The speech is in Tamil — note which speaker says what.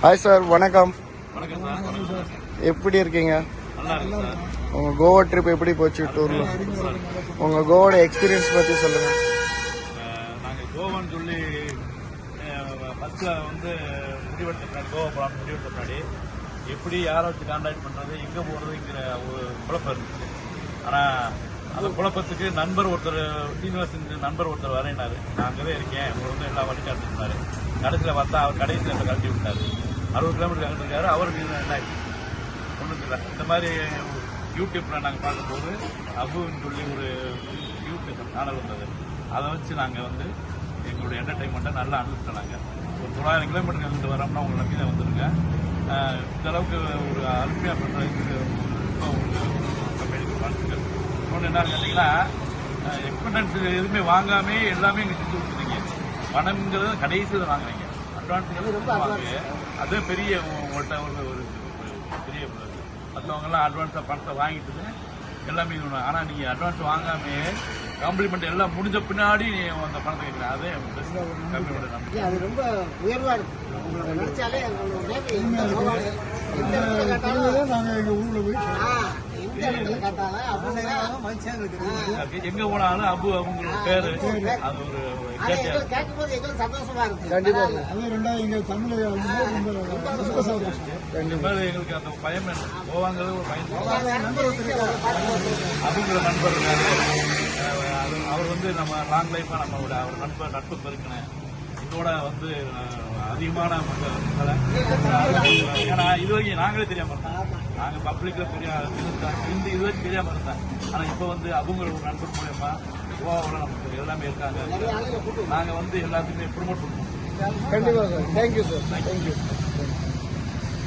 Speaker 1: ஹாய் சார், வணக்கம்.
Speaker 2: வணக்கம் சார்.
Speaker 1: எப்படி இருக்கீங்க?
Speaker 2: நல்லா இருக்கு சார்.
Speaker 1: உங்க கோவா ட்ரிப் எப்படி போச்சு? டூர்ல உங்க கோவோட எக்ஸ்பீரியன்ஸ் பத்தி சொல்லுங்க.
Speaker 2: நாங்கள் கோவான்னு சொல்லி ஃபர்ஸ்ட்ல வந்து முடிவெடுத்த முன்னாடி கோவா போகலாம்னு முடிவெடுத்த முன்னாடி எப்படி யாரை வச்சு கான்டாக்ட் பண்றது, எங்க போறதுங்கிற ஒரு குழப்பம் இருந்துச்சு. ஆனா அந்த குழப்பத்துக்கு நண்பர் ஒருத்தர், சீனிவாசன் நண்பர் ஒருத்தர் வரையினாரு. நான் அங்கவே இருக்கேன், உங்களை வந்து எல்லா வழி காட்டினாரு. கடைசியில் பார்த்தா அவர் கடைசியில் கழட்டி விட்டாரு. 60 கிலோமீட்டர் கலந்துருக்காரு. அவருக்கு என்ன ஒன்றும் இல்லை. இந்த மாதிரி யூடியூப்ல நாங்கள் பார்க்கும்போது அபுன்னு சொல்லி ஒரு யூடியூப் சேனல் வந்தது. அதை வச்சு நாங்கள் வந்து எங்களுடைய என்டர்டைன்மெண்ட்டை நல்லா அனுப்பிச்சிட்டோம். ஒரு 900 கிலோமீட்டர் கலந்து வரோம்னா உங்களை நம்பி தான் வந்துருங்க. இந்த அளவுக்கு ஒரு அருமையாக பண்ணுறதுக்கு கம்பெனிக்கு வாழ்த்துக்கள். இன்னொன்று என்ன கேட்டீங்கன்னா, எக்ஸ்பெண்டன்ஸ் எதுவுமே வாங்காமே எல்லாமே இங்கே செஞ்சு கொடுத்துருங்க. பணம்ங்கிறது கடைசியில் வாங்குறீங்க. அட்வான்ஸுங்கிறது வாங்க. அதே பெரிய உங்கள்கிட்ட ஒரு பெரிய மற்றவங்கெல்லாம் அட்வான்ஸாக பணத்தை வாங்கிட்டு எல்லாமே இது. ஆனால் நீங்கள் அட்வான்ஸ் வாங்காமே காம்ப்ளிமெண்ட் எல்லாம் முடிஞ்ச பின்னாடி அந்த பணத்தை கேட்குறேன். அதே கம்பெனியோட நம்பிக்கை.
Speaker 3: அது ரொம்ப உயர்வா இருக்கு. உங்களை நினைச்சாலே எங்க
Speaker 2: போனாலும் அபு அவங்களோட பேரு அது ஒரு
Speaker 3: கேட்கும்போது எங்களுக்கு சந்தோஷமா இருக்கு.
Speaker 1: கண்டிப்பா
Speaker 2: எங்களுக்கு அந்த பயம் போவாங்கிறது ஒரு பயம். அவங்களோட நண்பர் இருக்காரு. அவர் வந்து நம்ம லாங் லைஃபா நம்மளோட அவர் நட்பு பெருக்கணும். இதோட வந்து அதிகமான மக்களை ஏன்னா இது வரைக்கும் நாங்களே தெரியாம இருந்தோம். நாங்க பப்ளிக்ல இது வரைக்கும் தெரியாம இருந்தேன். ஆனா இப்ப வந்து அவங்களோட ஒரு நண்பர் மூலமா கோவாவோட நமக்கு எல்லாமே இருக்காங்க. நாங்க வந்து எல்லாத்தையுமே ப்ரொமோட் பண்ணுவோம்.
Speaker 1: கண்டிப்பா சார். Thank you sir. தேங்க்யூ.